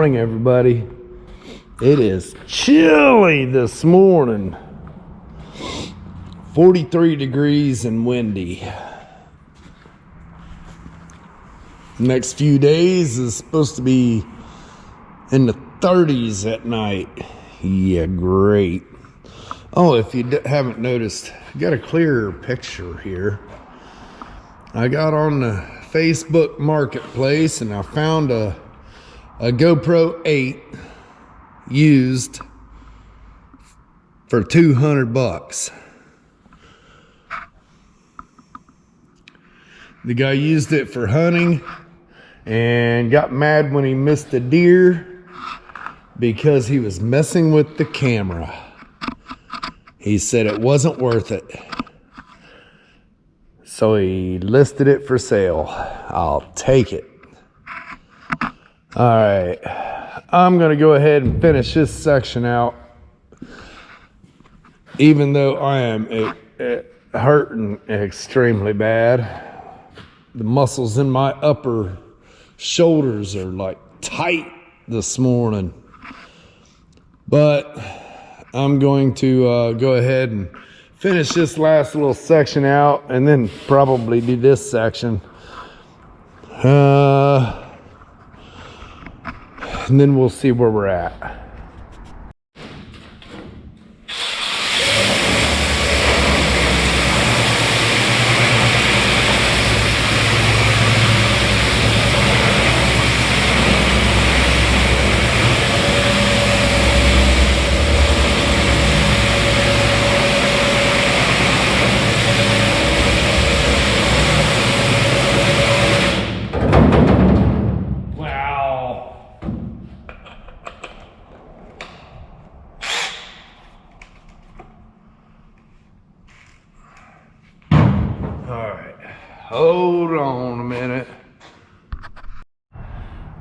morning, everybody. It is chilly this morning. 43 degrees and windy. Next few days is supposed to be in the 30s at night. Yeah, great. Oh, if you haven't noticed, I got a clearer picture here. I got on the Facebook Marketplace and I found a GoPro 8 used for $200. The guy used it for hunting and got mad when he missed a deer because he was messing with the camera. He said it wasn't worth it. So he listed it for sale. I'll take it. All right, I'm gonna go ahead and finish this section out. Even though I am hurting extremely bad. The muscles in my upper shoulders are like tight this morning. But I'm going to go ahead and finish this last little section out and then probably do this section. And then we'll see where we're at. Hold on a minute.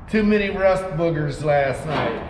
Too many rust boogers last night.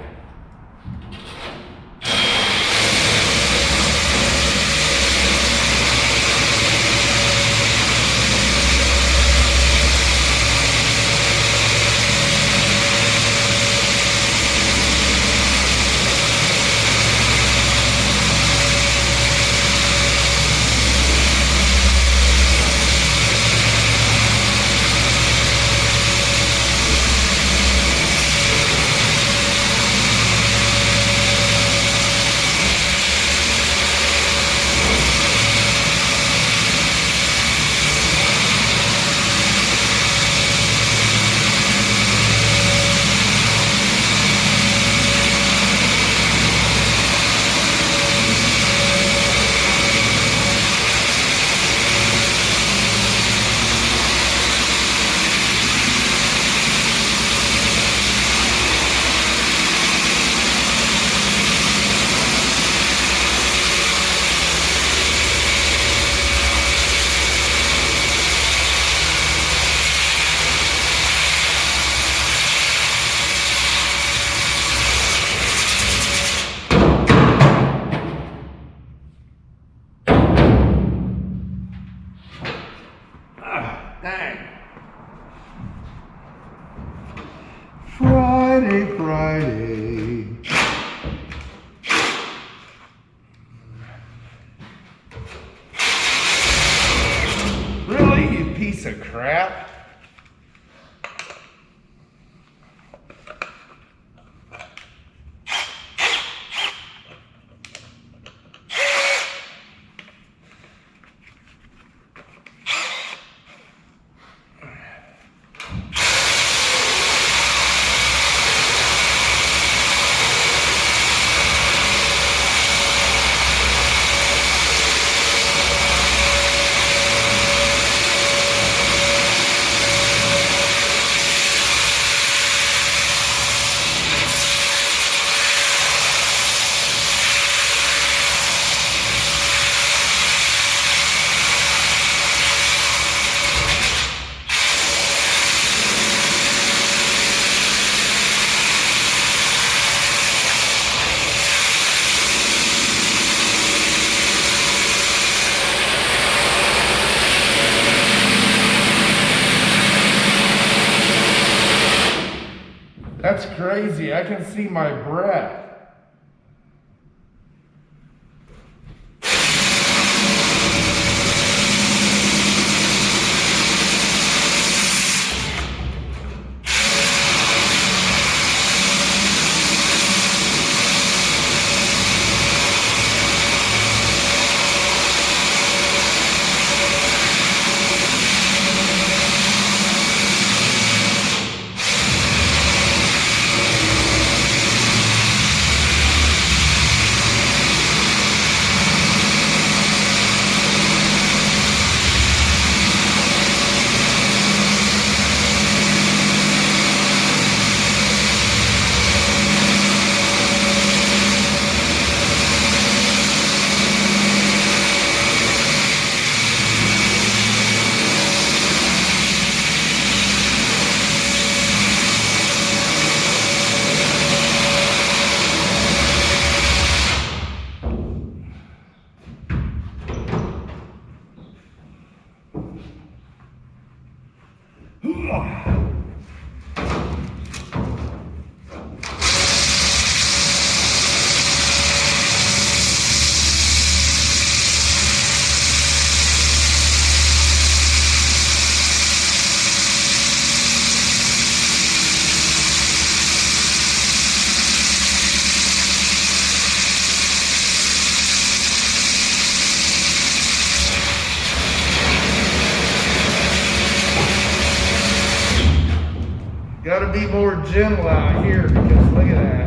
Friday. Really, you piece of crap? That's crazy. I can see my breath. Gotta be more gentle out here because look at that.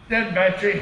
Dead battery.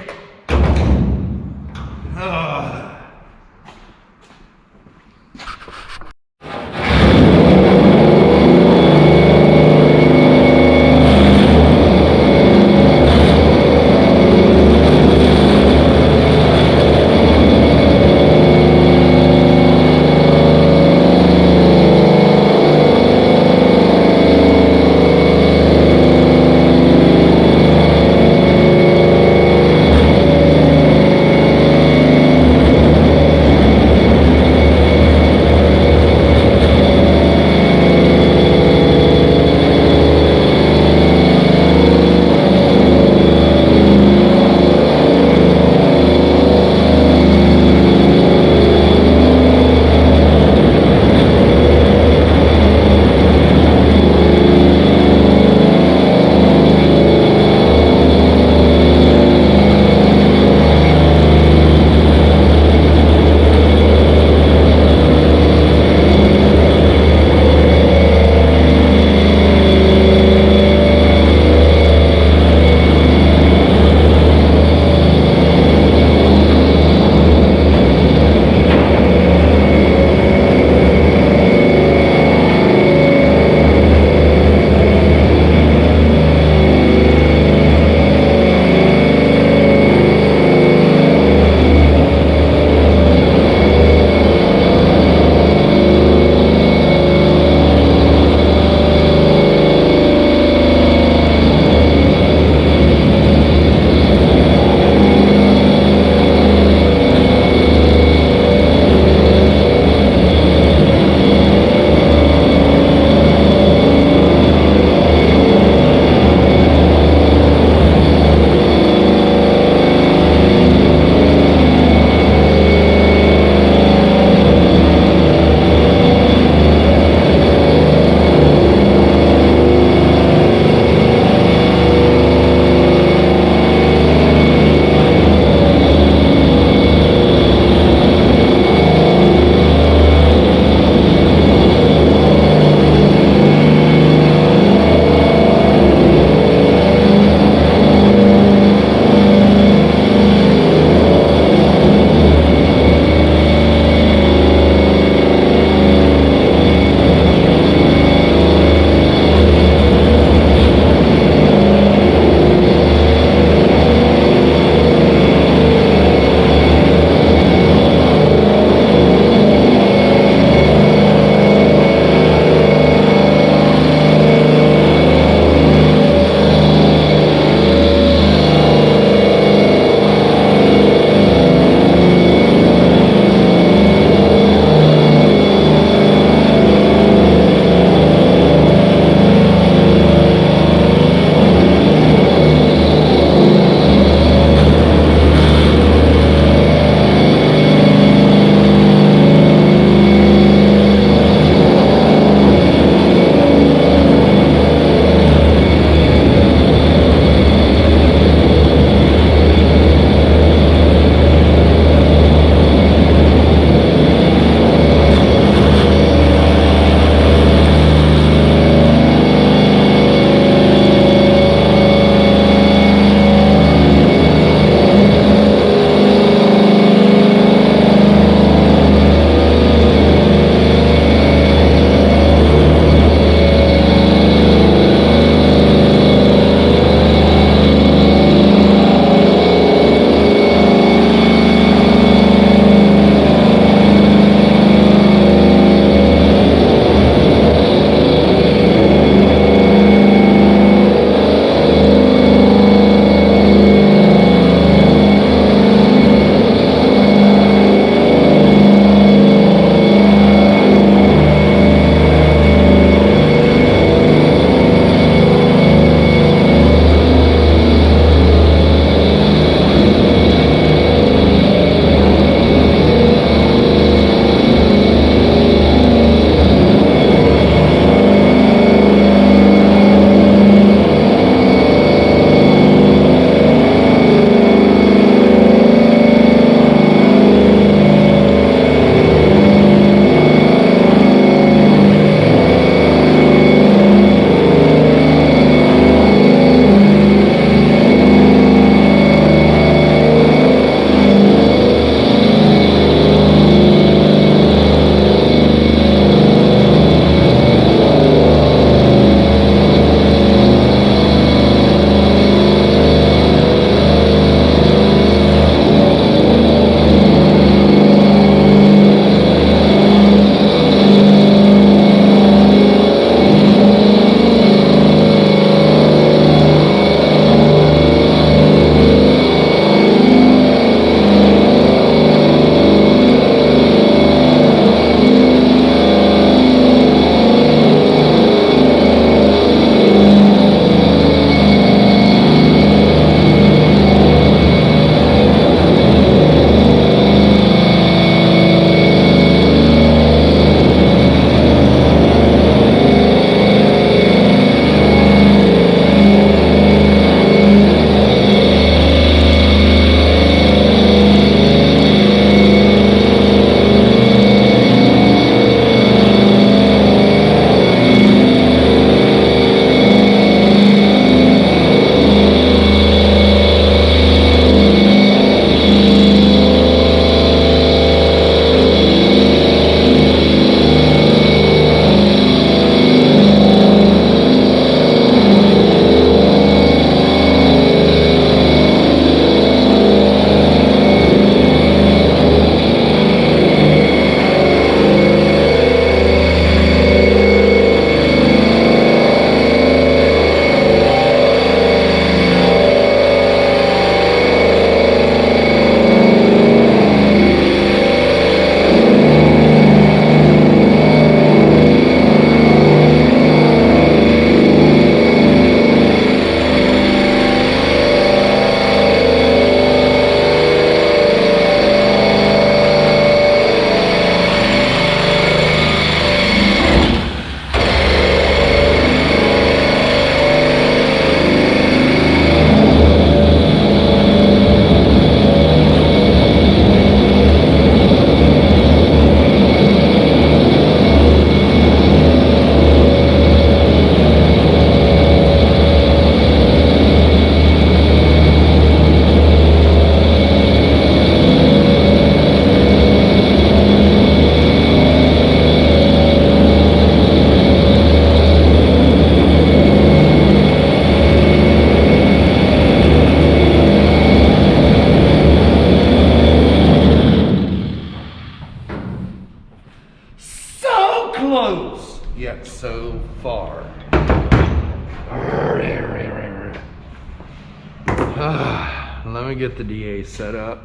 let me get the DA set up.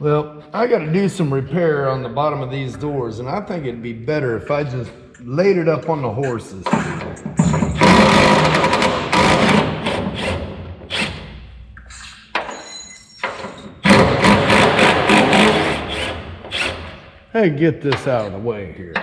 Well, I got to do some repair on the bottom of these doors, and I think it'd be better if I just laid it up on the horses. Hey, get this out of the way here.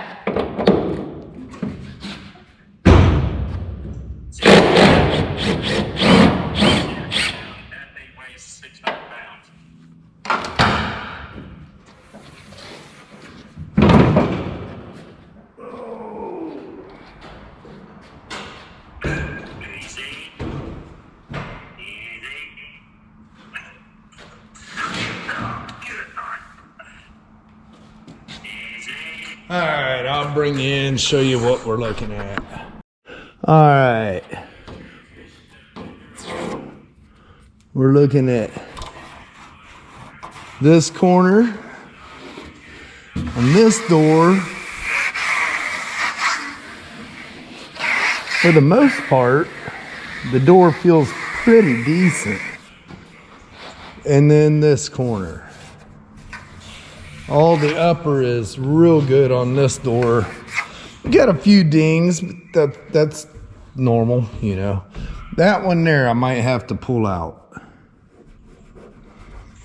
All right, I'll bring you in, show you what we're looking at. All right. We're looking at this corner on this door. For the most part, the door feels pretty decent. And then this corner. All the upper is real good on this door. We got a few dings, but that's normal, you know. That one there I might have to pull out.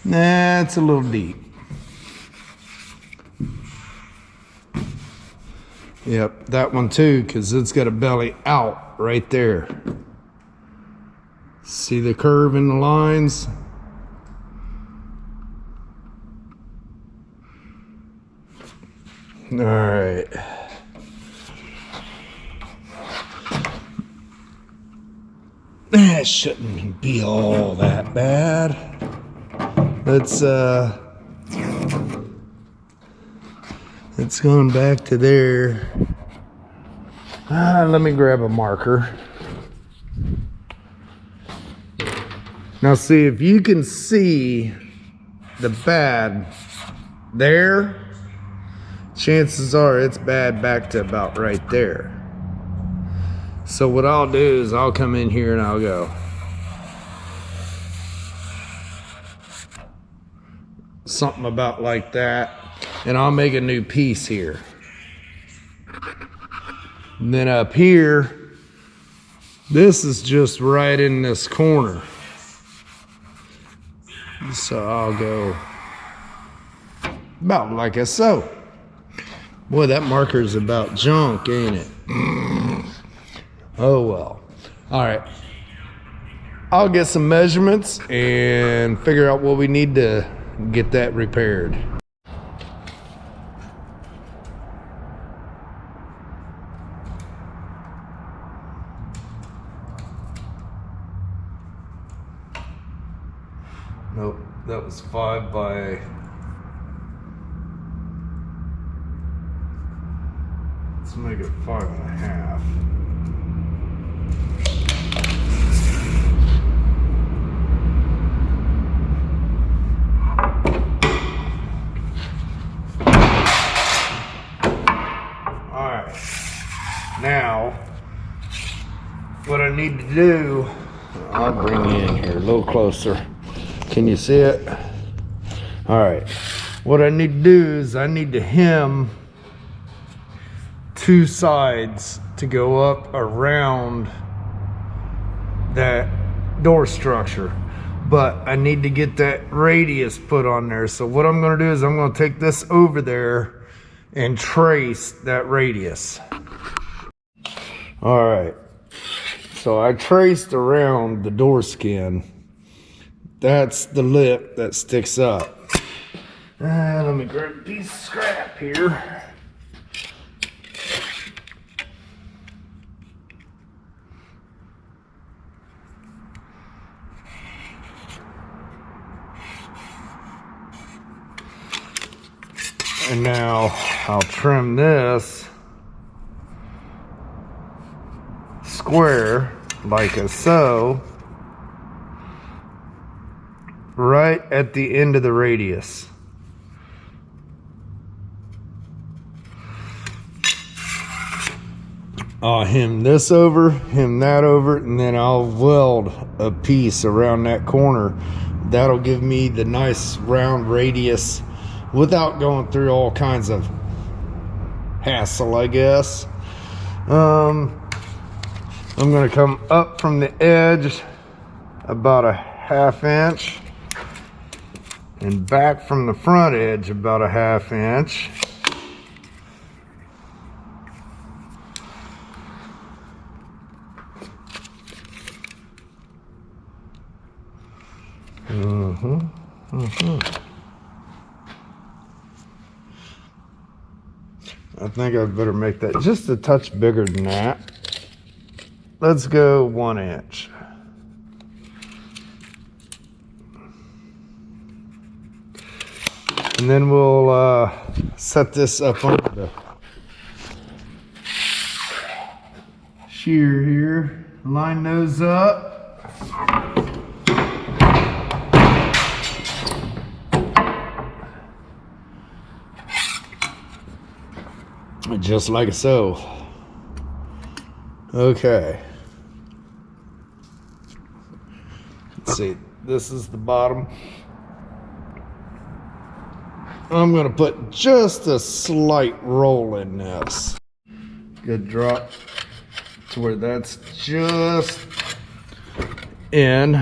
Nah, it's a little deep. Yep, that one too, because it's got a belly out right there. See the curve in the lines? All right. That shouldn't be all that bad. It's going back to there. Let me grab a marker. Now see if you can see the bad there. Chances are it's bad back to about right there. So what I'll do is I'll come in here and I'll go something about like that, and I'll make a new piece here. And then up here, this is just right in this corner. So I'll go about like so. Boy, that marker's about junk, ain't it? Oh well. All right. I'll get some measurements and figure out what we need to get that repaired. Nope, that was 5 by... Let's make it 5.5. All right. Now, what I need to do, I'll bring you in here a little closer. Can you see it? All right. What I need to do is I need to hem 2 sides to go up around that door structure, but I need to get that radius put on there. So what I'm going to do is I'm going to take this over there and trace that radius. All right, so I traced around the door skin. That's the lip that sticks up. Let me grab a piece of scrap here. And now I'll trim this square like so, right at the end of the radius. I'll hem this over, hem that over, and then I'll weld a piece around that corner. That'll give me the nice round radius without going through all kinds of hassle, I guess. I'm gonna come up from the edge about a 1/2 inch and back from the front edge about a 1/2 inch. I think I'd better make that just a touch bigger than that. Let's go 1 inch. And then we'll set this up on the shear here. Line those up. Just like so. Okay. Let's see. This is the bottom. I'm going to put just a slight roll in this. Good drop to where that's just in.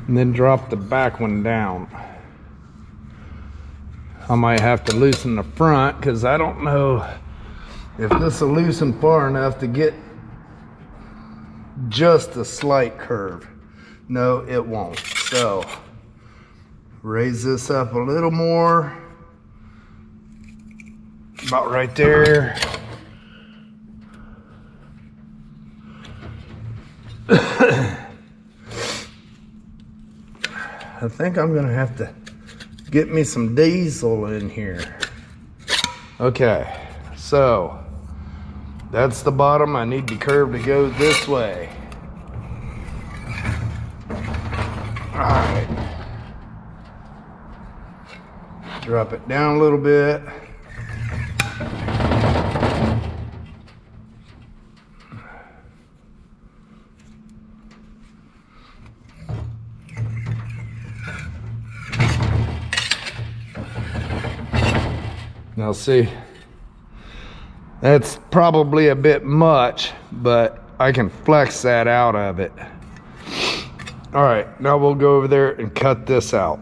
And then drop the back one down. I might have to loosen the front because I don't know if this will loosen far enough to get just a slight curve. No, it won't. So raise this up a little more, about right there. I think I'm gonna have to get me some diesel in here. Okay, so that's the bottom. I need the curve to go this way. All right. Drop it down a little bit. Now see, that's probably a bit much, but I can flex that out of it. All right, now we'll go over there and cut this out.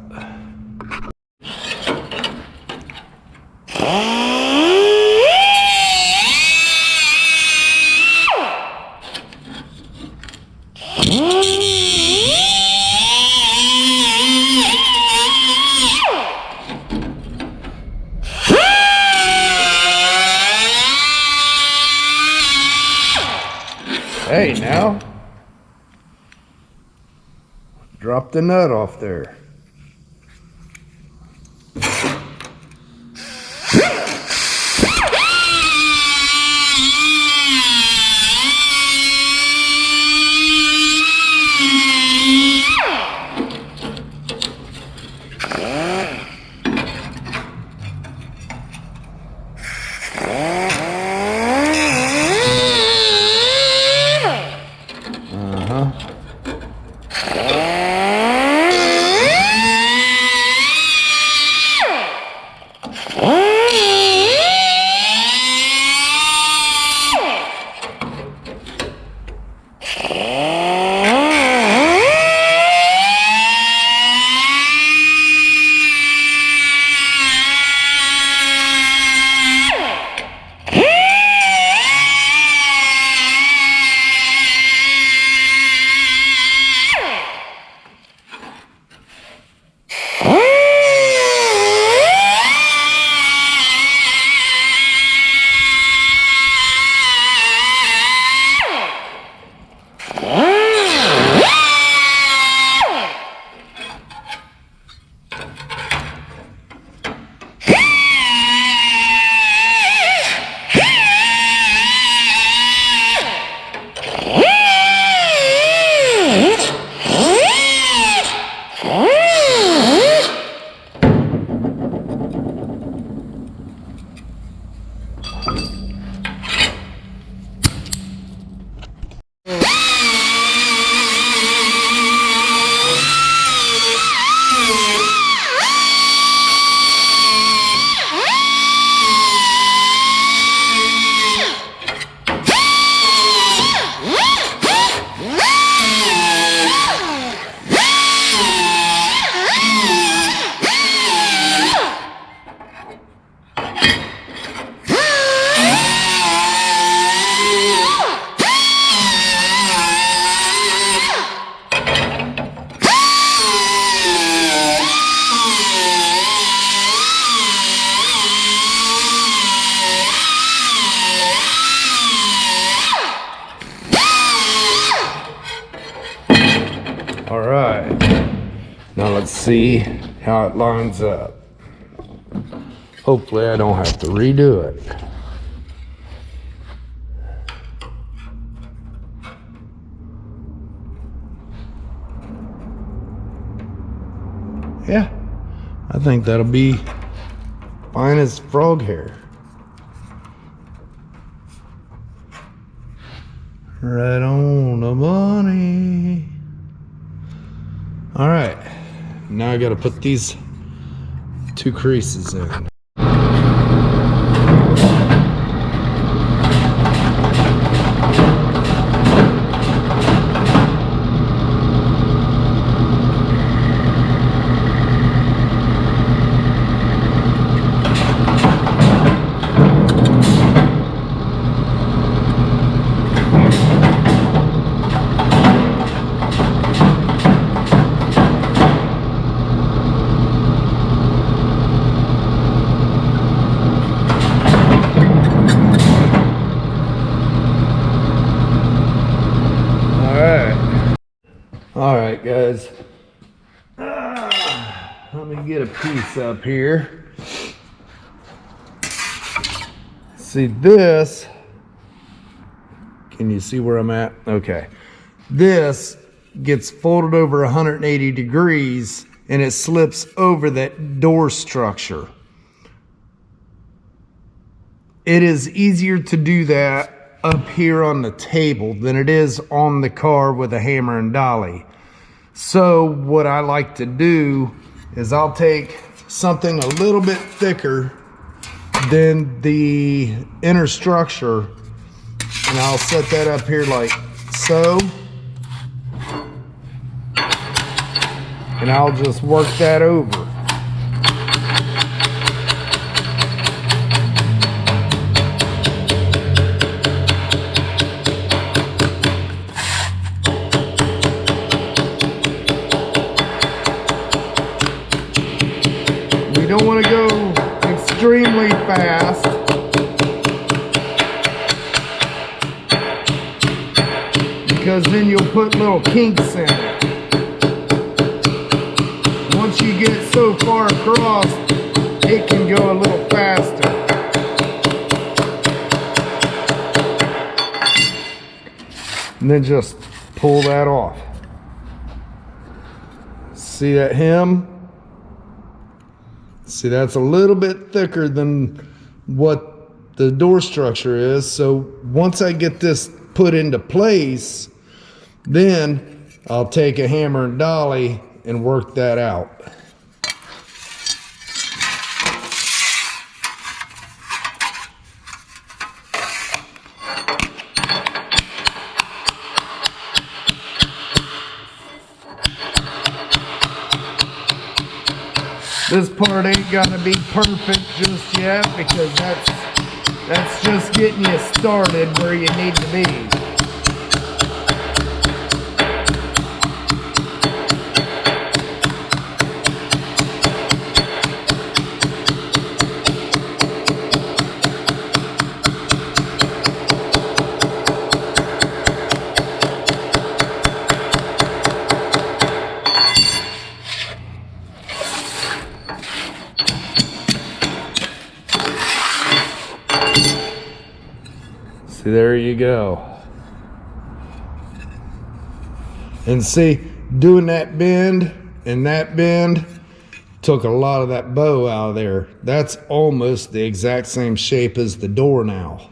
Hey, now, drop the nut off there. All right, now let's see how it lines up. Hopefully I don't have to redo it. Yeah, I think that'll be fine as frog hair. Right on the money. All right, now I gotta put these 2 creases in. All right, guys, let me get a piece up here. See this, can you see where I'm at? Okay, this gets folded over 180 degrees and it slips over that door structure. It is easier to do that up here on the table than it is on the car with a hammer and dolly. So what I like to do is I'll take something a little bit thicker than the inner structure and I'll set that up here like so, and I'll just work that over. You don't want to go extremely fast because then you'll put little kinks in it. Once you get so far across, it can go a little faster. And then just pull that off. See that hem? See, that's a little bit thicker than what the door structure is. So once I get this put into place, then I'll take a hammer and dolly and work that out. This part ain't gotta be perfect just yet because that's just getting you started where you need to be. See, there you go. And see, doing that bend and that bend took a lot of that bow out of there. That's almost the exact same shape as the door now.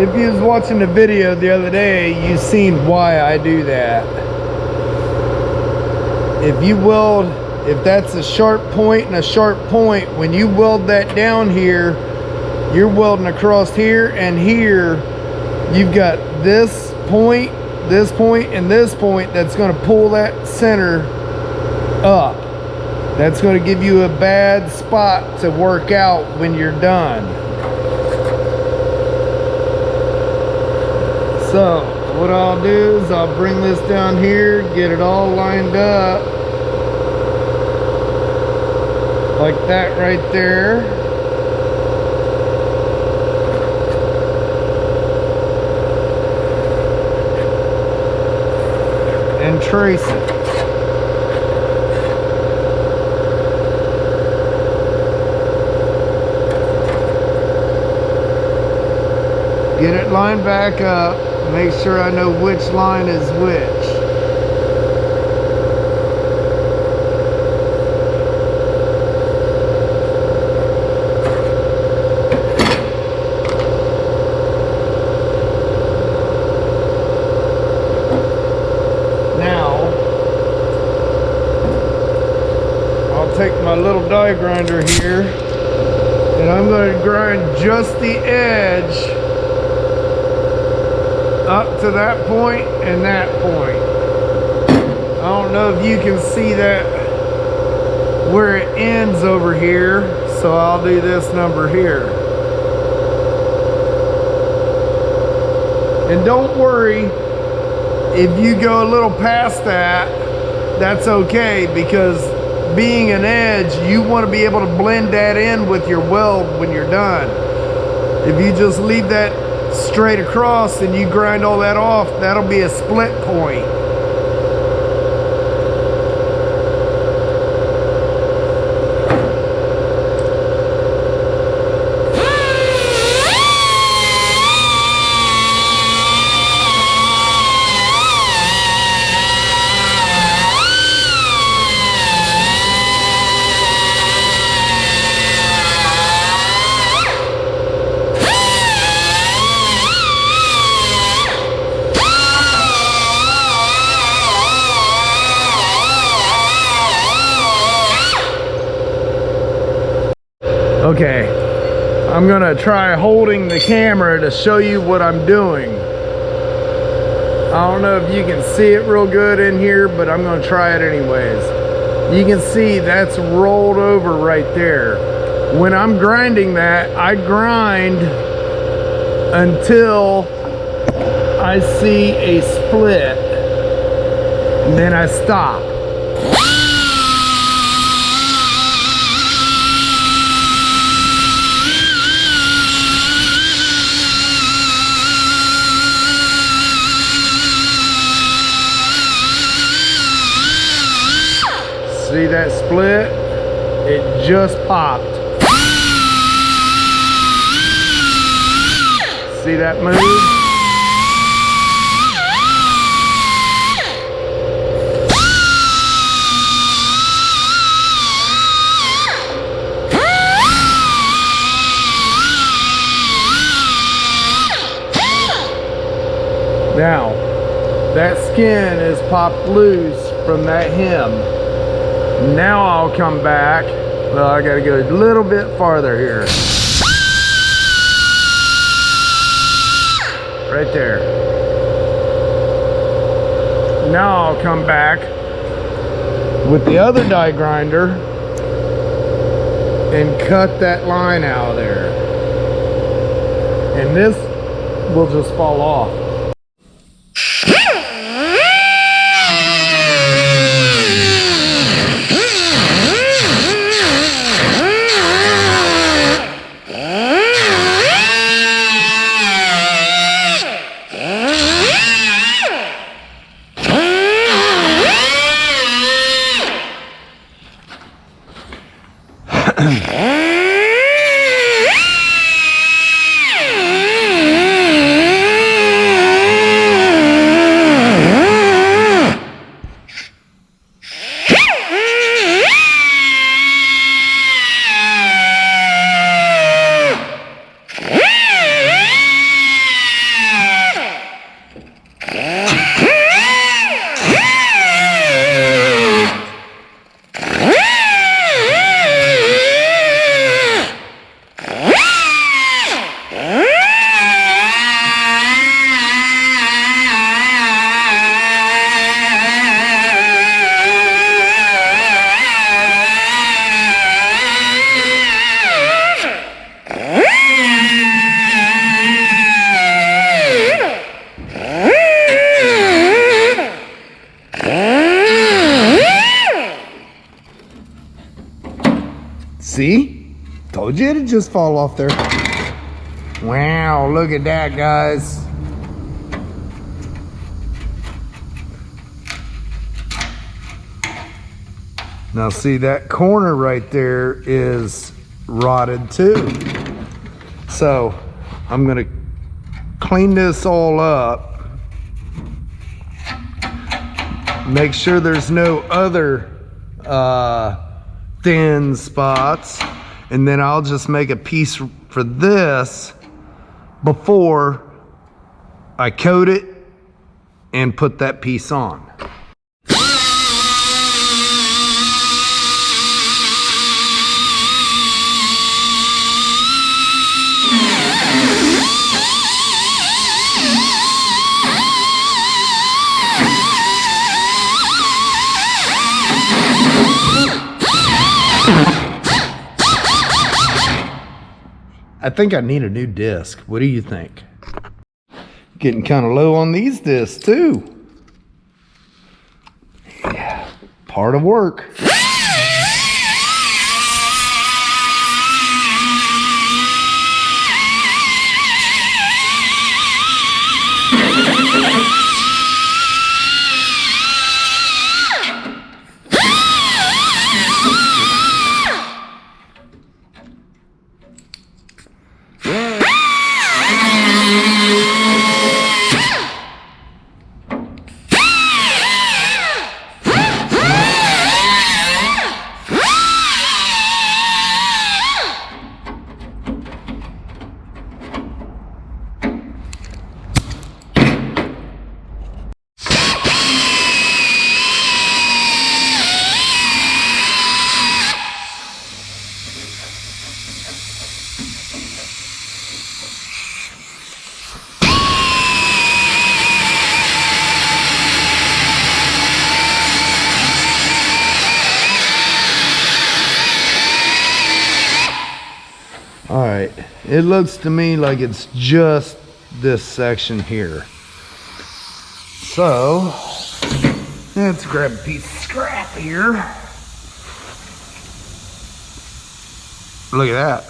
If you was watching the video the other day, you seen why I do that. If you weld, if that's a sharp point and a sharp point, when you weld that down here, you're welding across here and here. You've got this point this point and this point that's going to pull that center up. That's going to give you a bad spot to work out when you're done. So what I'll do is I'll bring this down here, get it all lined up like that right there. And trace it. Get it lined back up. Make sure I know which line is which. Now, I'll take my little die grinder here and I'm going to grind just the edge up to that point and that point. I don't know if you can see that where it ends over here, so I'll do this number here. And don't worry if you go a little past that, that's okay, because being an edge, you want to be able to blend that in with your weld when you're done. If you just leave that straight across and you grind all that off, that'll be a split point. Okay, I'm gonna try holding the camera to show you what I'm doing. I don't know if you can see it real good in here, but I'm gonna try it anyways. You can see that's rolled over right there. When I'm grinding that, I grind until I see a split, and then I stop. See that split? It just popped. See that move? Now, that skin is popped loose from that hem. Now I'll come back. Well, I gotta go a little bit farther here. Right there. Now I'll come back with the other die grinder and cut that line out of there. And this will just fall off. See? Told you it'd just fall off there. Wow, look at that, guys. Now see, that corner right there is rotted too. So I'm gonna clean this all up. Make sure there's no other thin spots. And then I'll just make a piece for this before I coat it and put that piece on. I think I need a new disc. What do you think? Getting kind of low on these discs too. Yeah, part of work. All right, it looks to me like it's just this section here. So, let's grab a piece of scrap here. Look at that.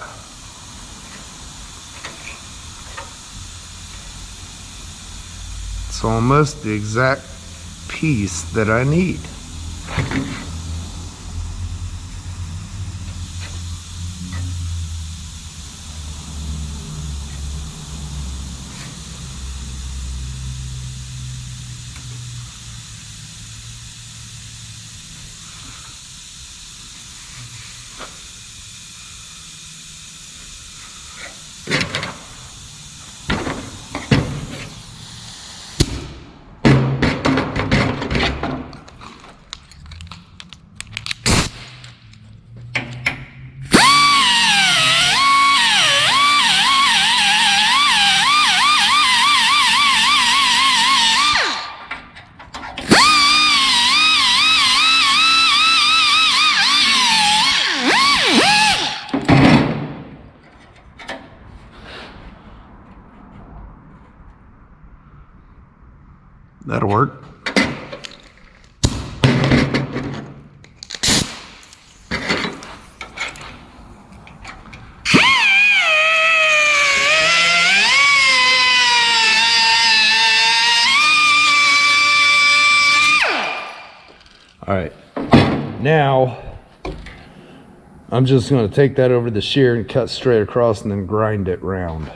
It's almost the exact piece that I need. That'll work. All right, now I'm just going to take that over the shear and cut straight across and then grind it round.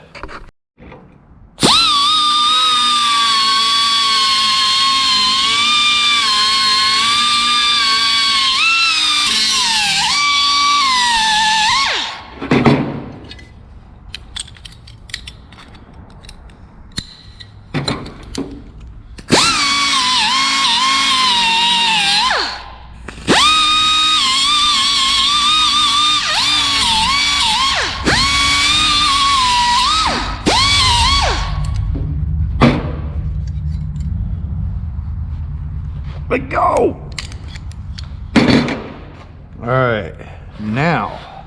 Let go. All right, now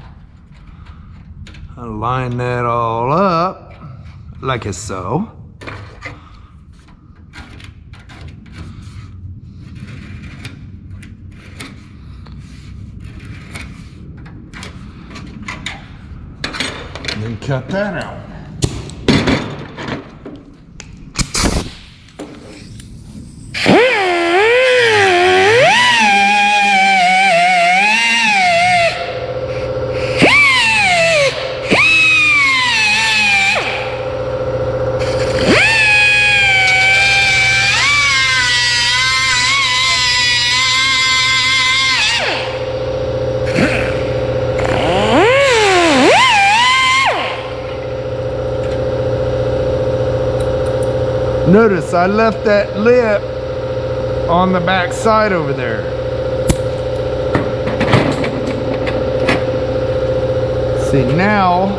align that all up like so. and cut that out. Notice I left that lip on the back side over there. See, now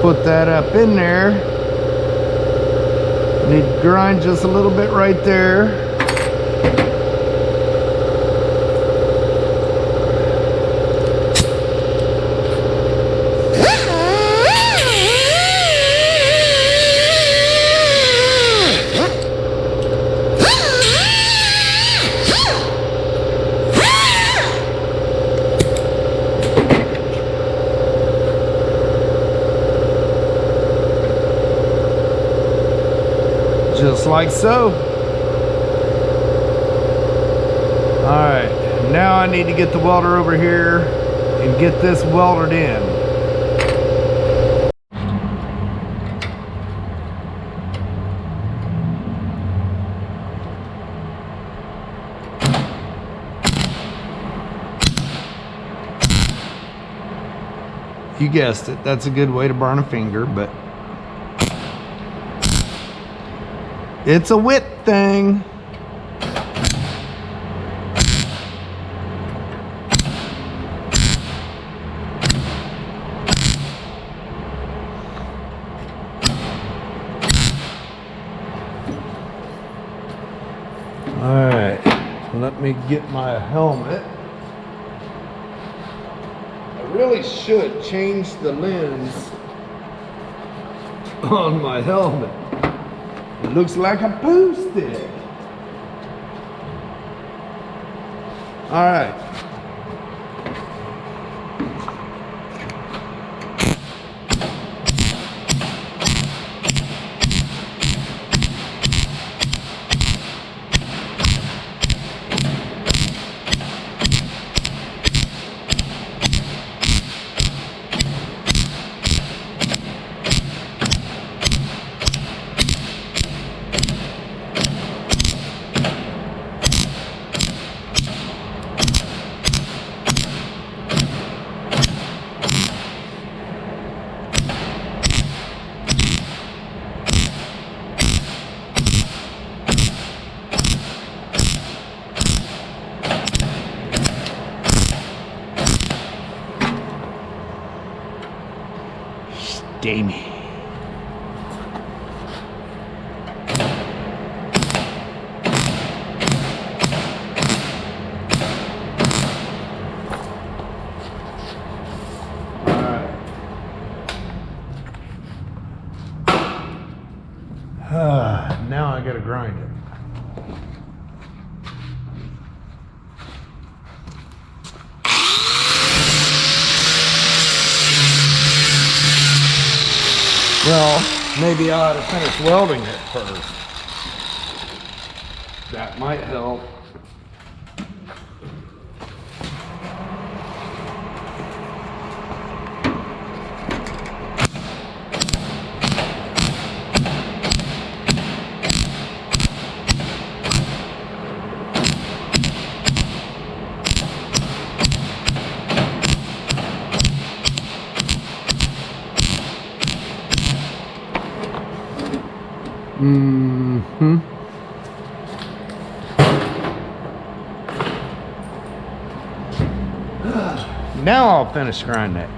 put that up in there. Need to grind just a little bit right there. Just like so. Alright, now I need to get the welder over here and get this welded in. You guessed it, that's a good way to burn a finger, but it's a wit thing. All right, let me get my helmet. I really should change the lens on my helmet. It looks like a poo stick. All right. Damie. Now I gotta grind it. Well, maybe I ought to finish welding it first. That might help. Now I'll finish grinding it.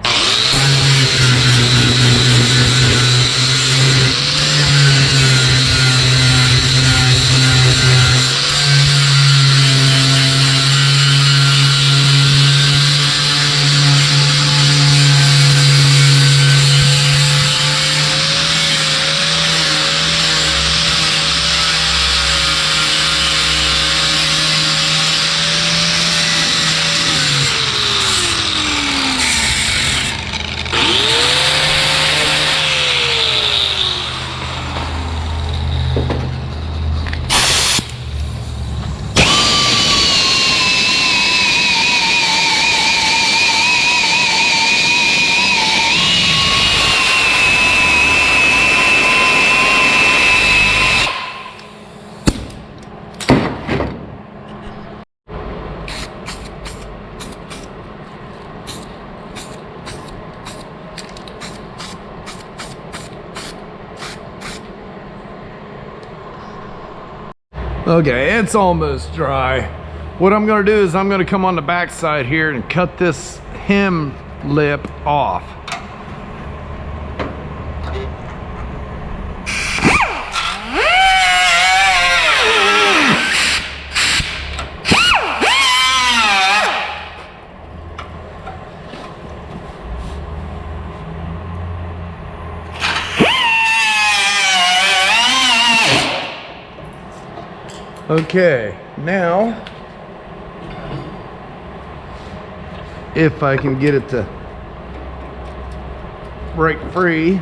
Okay, it's almost dry. What I'm gonna do is I'm gonna come on the back side here and cut this hem lip off. Okay, now if I can get it to break free,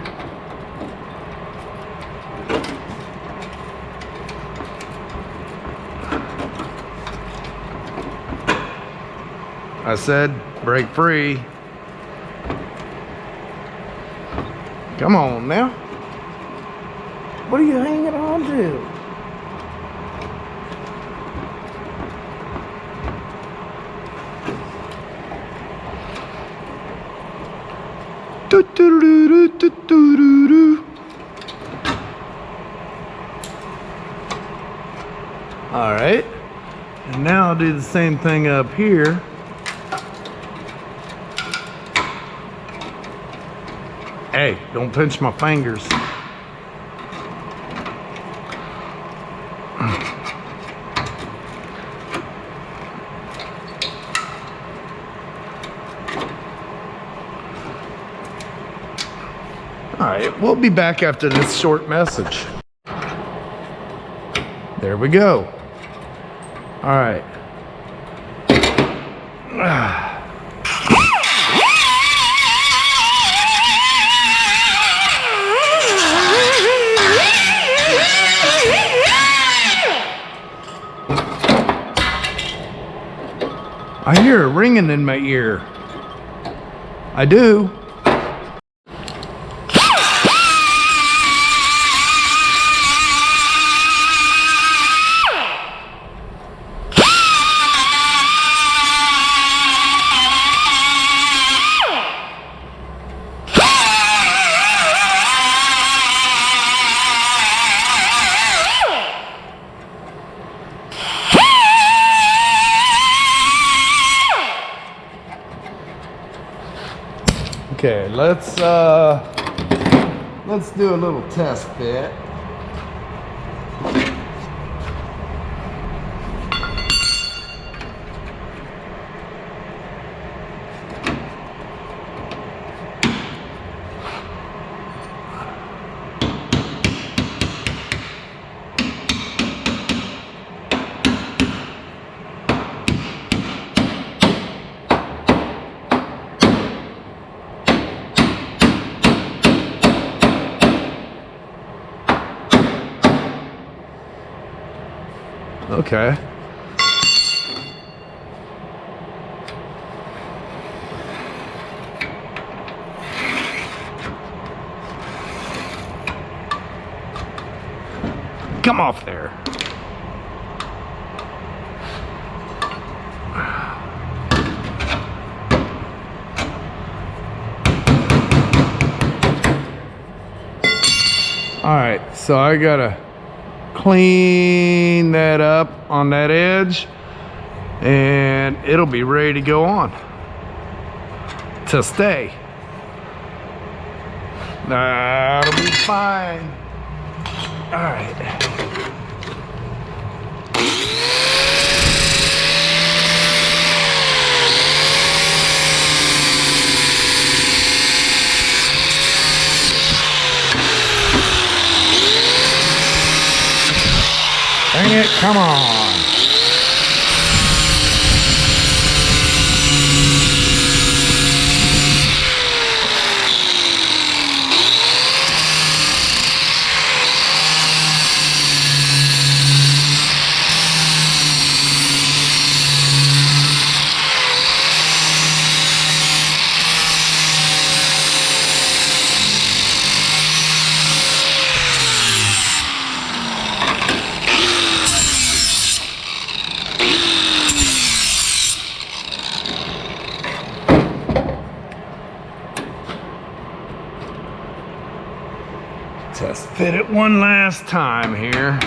I said break free. Come on now. What are you hanging on to? All right, and now I'll do the same thing up here. Hey, don't pinch my fingers. All right, we'll be back after this short message. There we go. All right. I hear a ringing in my ear. I do. Okay, let's do a little test fit. Okay. Come off there. All right, so I gotta clean that up on that edge and it'll be ready to go on to stay. That'll be fine. All right. Dang it, come on. Test fit it one last time here.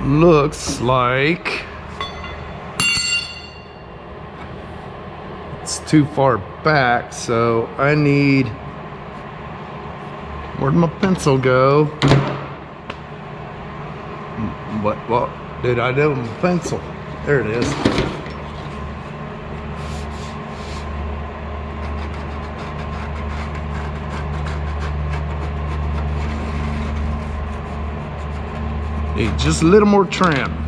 looks like it's too far back, so I need, where'd my pencil go? What did I do with my pencil? There it is. Need just a little more trim.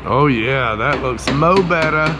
Oh yeah, that looks mo better.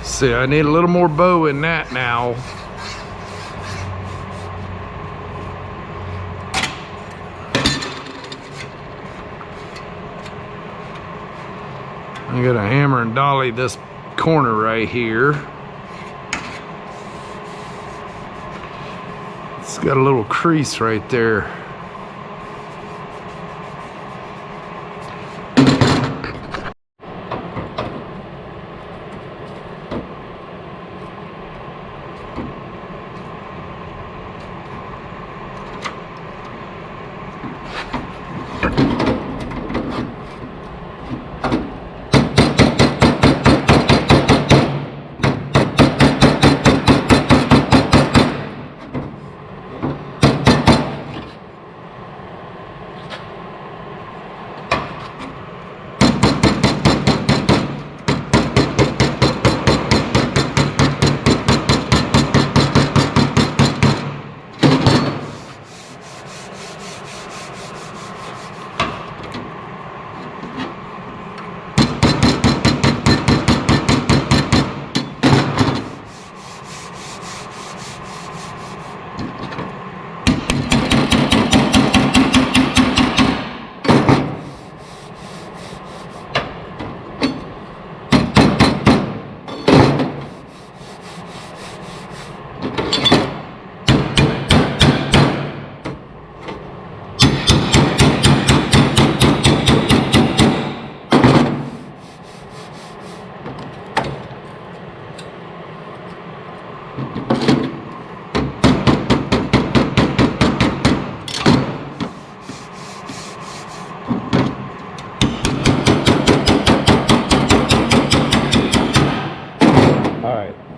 See, I need a little more bow in that now. I got a hammer and dolly this corner right here. It's got a little crease right there.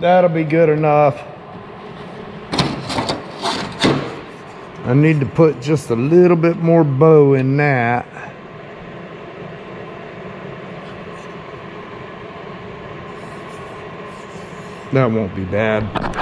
That'll be good enough. I need to put just a little bit more bow in that. That won't be bad.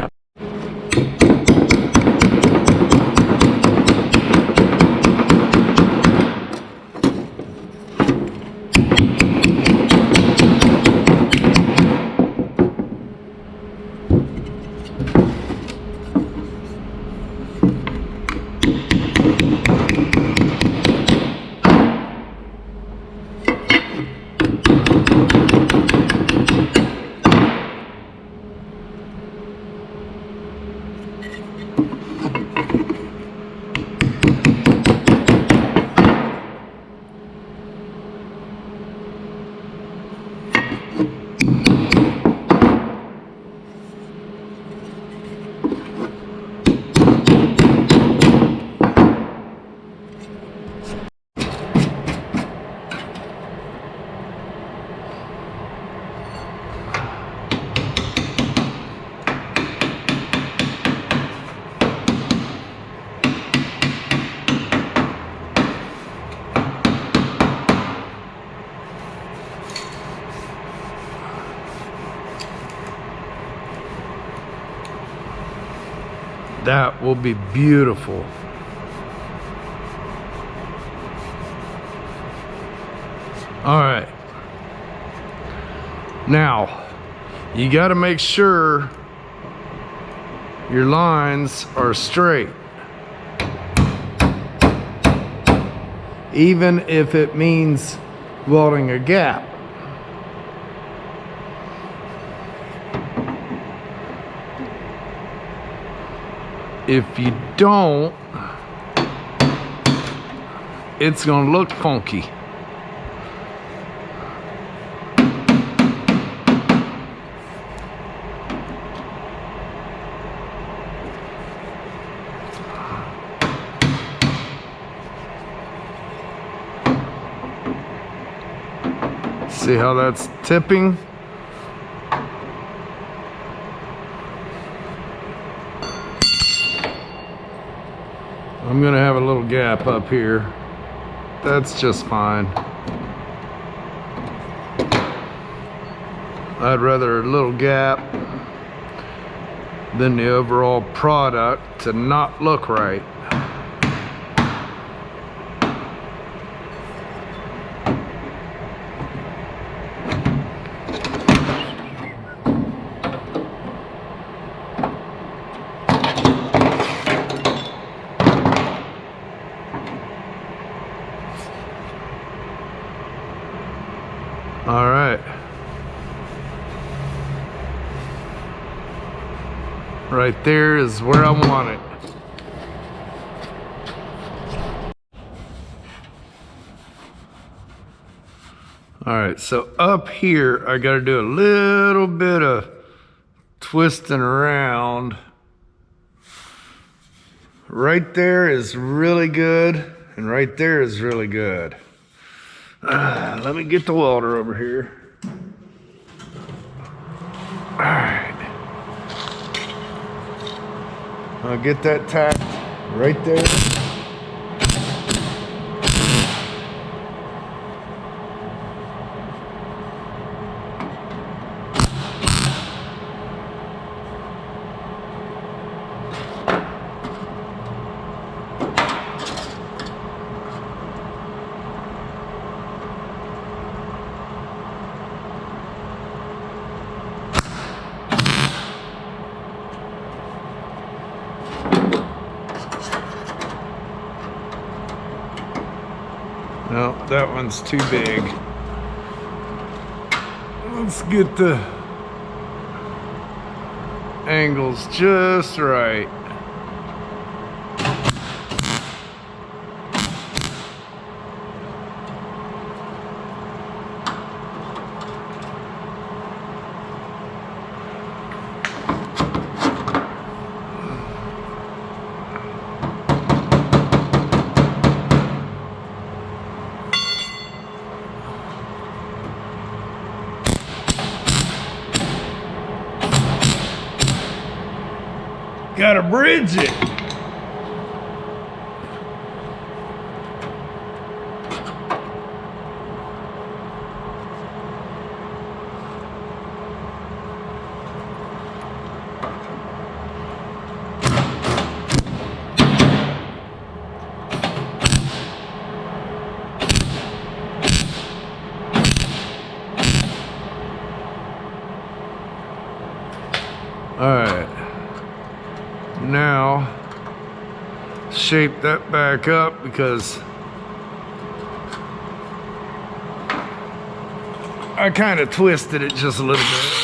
That will be beautiful. All right. Now, you got to make sure your lines are straight. Even if it means welding a gap. If you don't, it's gonna look funky. See how that's tipping? I'm gonna have a little gap up here. That's just fine. I'd rather a little gap than the overall product to not look right. All right. Right there is where I want it. All right, so up here, I gotta do a little bit of twisting around. Right there is really good, and right there is really good. Let me get the welder over here. All right. I'll get that tacked right there. No, that one's too big. Let's get the angles just right. Gotta bridge it. All right. Now shape that back up because I kind of twisted it just a little bit.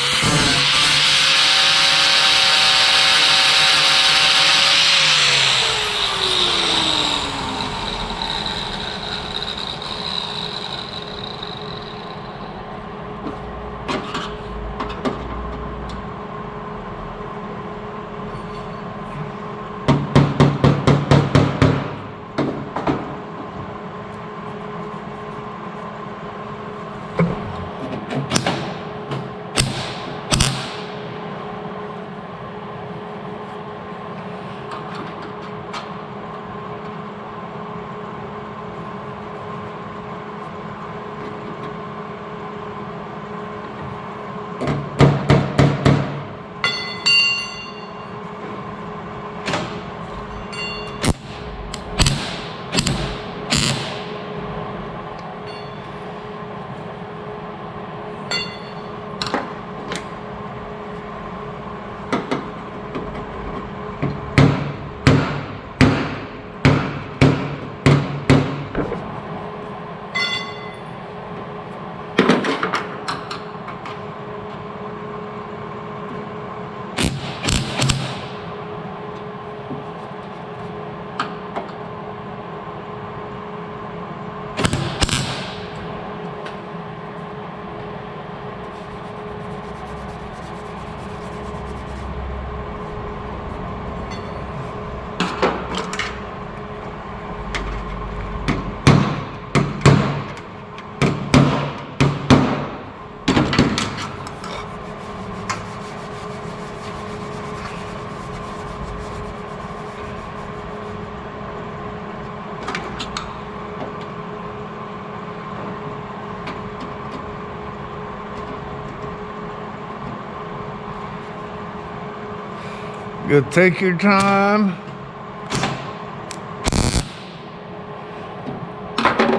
Go take your time.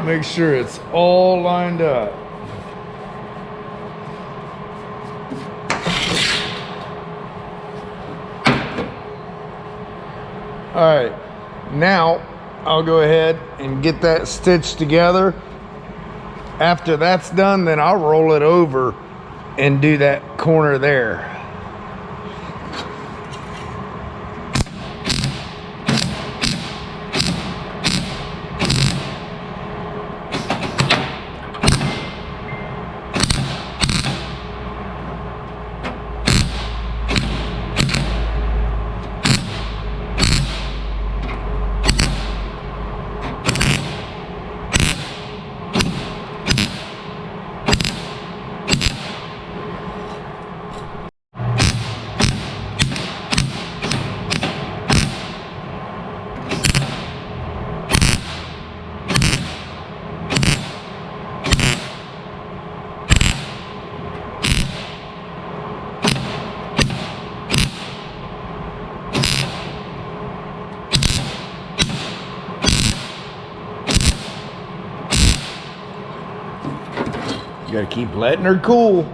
Make sure it's all lined up. All right, now I'll go ahead and get that stitched together. After that's done, then I'll roll it over and do that corner there. You gotta keep letting her cool.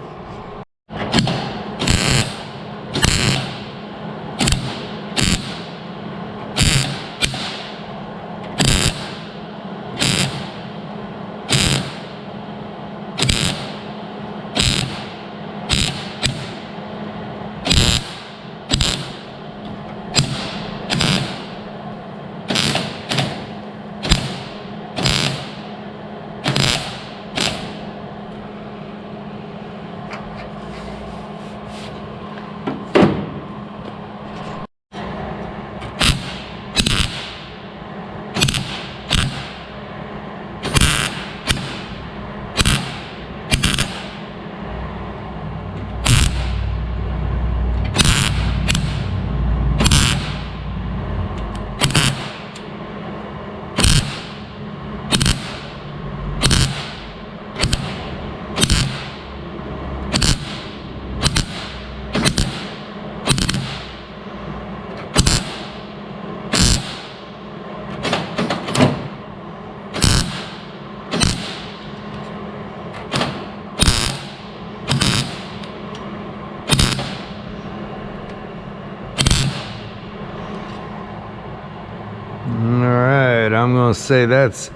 I'm gonna say that's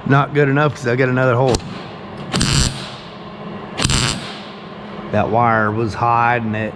not good enough because I got another hole. That wire was hiding it.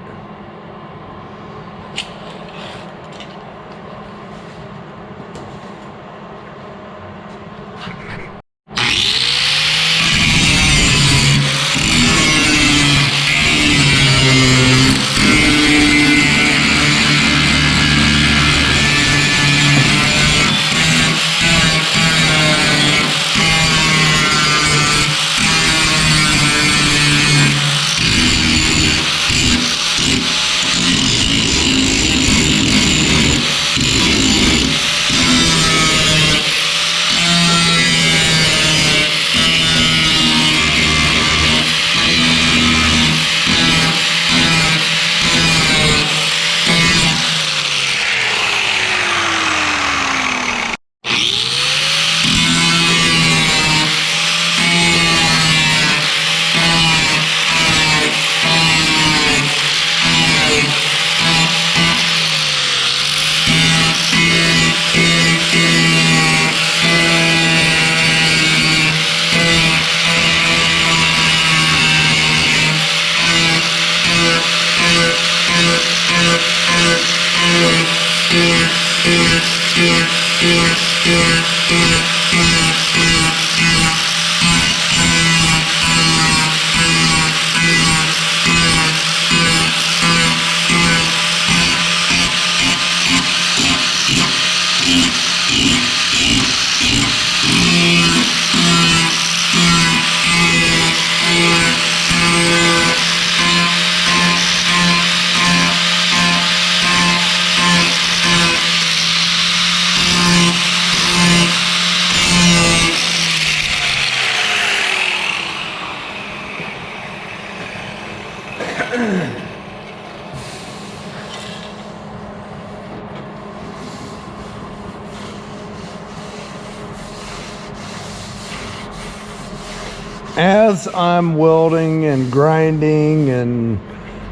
as I'm welding and grinding and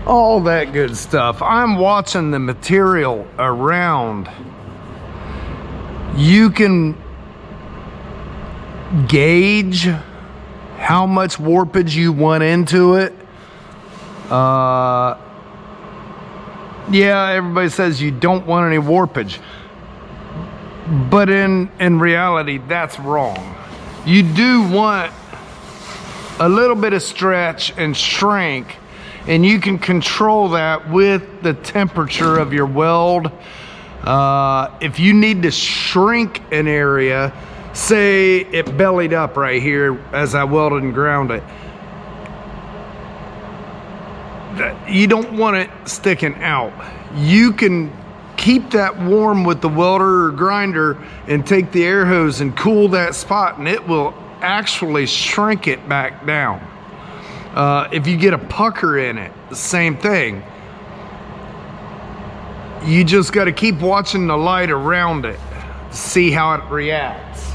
all that good stuff, I'm watching the material around. You can gauge how much warpage you want into it. Yeah, everybody says you don't want any warpage, but in reality, that's wrong. You do want a little bit of stretch and shrink, and you can control that with the temperature of your weld. If you need to shrink an area, say it bellied up right here as I welded and ground it, you don't want it sticking out. You can keep that warm with the welder or grinder and take the air hose and cool that spot, and it will actually shrink it back down. If you get a pucker in it, the same thing. You just got to keep watching the light around it, see how it reacts.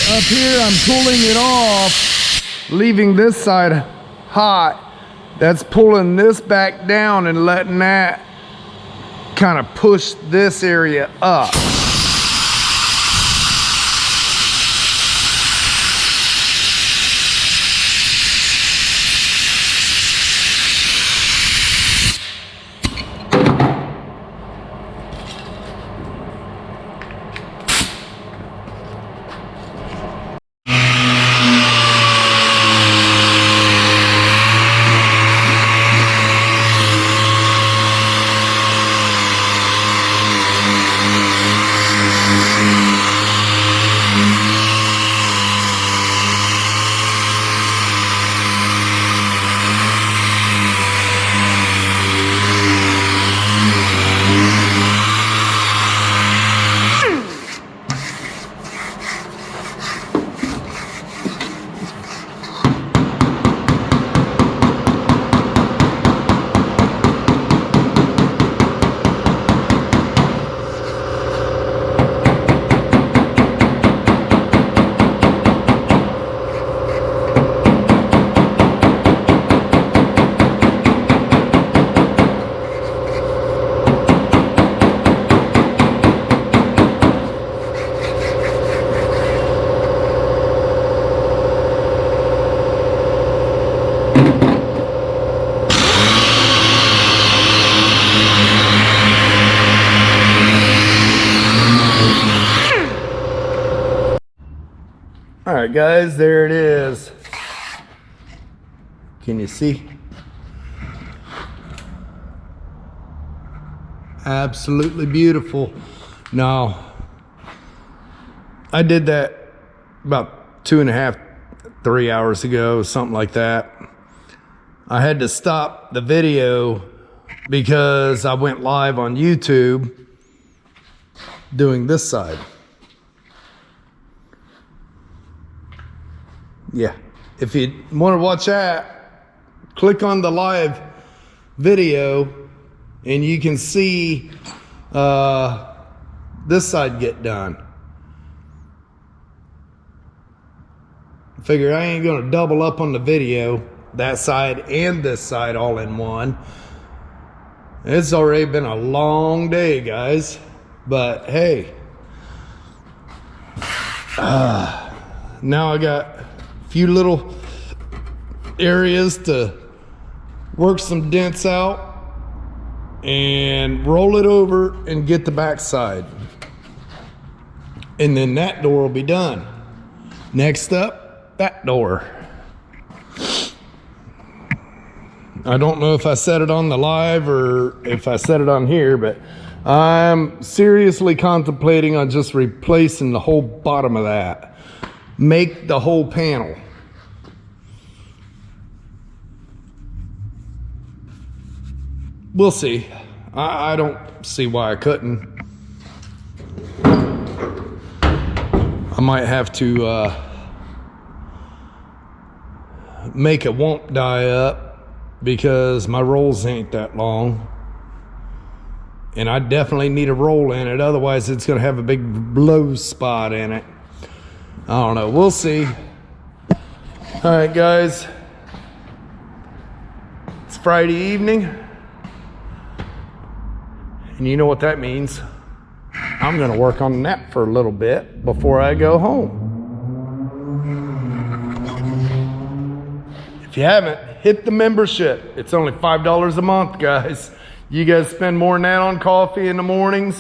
Up here, I'm cooling it off, leaving this side hot. That's pulling this back down and letting that kind of push this area up. right, guys, there it is. Can you see? Absolutely beautiful. Now, I did that about 2.5, 3 hours ago, something like that. I had to stop the video because I went live on YouTube doing this side. Yeah, if you want to watch that, click on the live video and you can see this side get done. I figure I ain't gonna double up on the video, that side and this side all in one. It's already been a long day, guys, but hey, now I got a few little areas to work some dents out and roll it over and get the back side, and then that door will be done. Next up, that door. I don't know if I said it on the live or if I said it on here, but I'm seriously contemplating on just replacing the whole bottom of that. Make the whole panel. We'll see. I don't see why I couldn't. I might have to make it won't die up because my rolls ain't that long. And I definitely need a roll in it. Otherwise, it's going to have a big blow spot in it. I don't know. We'll see. All right, guys. It's Friday evening. And you know what that means. I'm going to work on that for a little bit before I go home. If you haven't, hit the membership. It's only $5 a month, guys. You guys spend more than that on coffee in the mornings.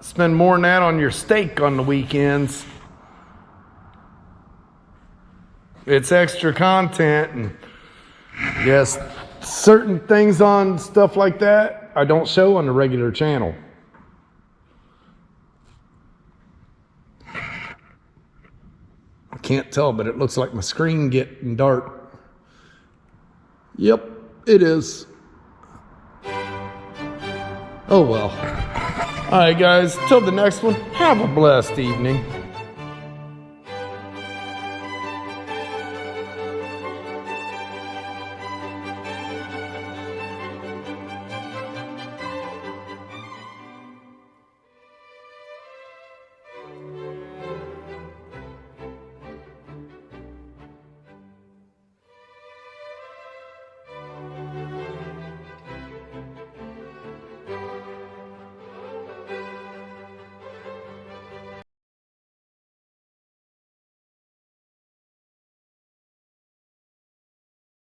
Spend more than that on your steak on the weekends. It's extra content, and yes, certain things on stuff like that I don't show on the regular channel. I can't tell, but it looks like my screen getting dark. Yep, it is. Oh well. All right, guys, till the next one, have a blessed evening.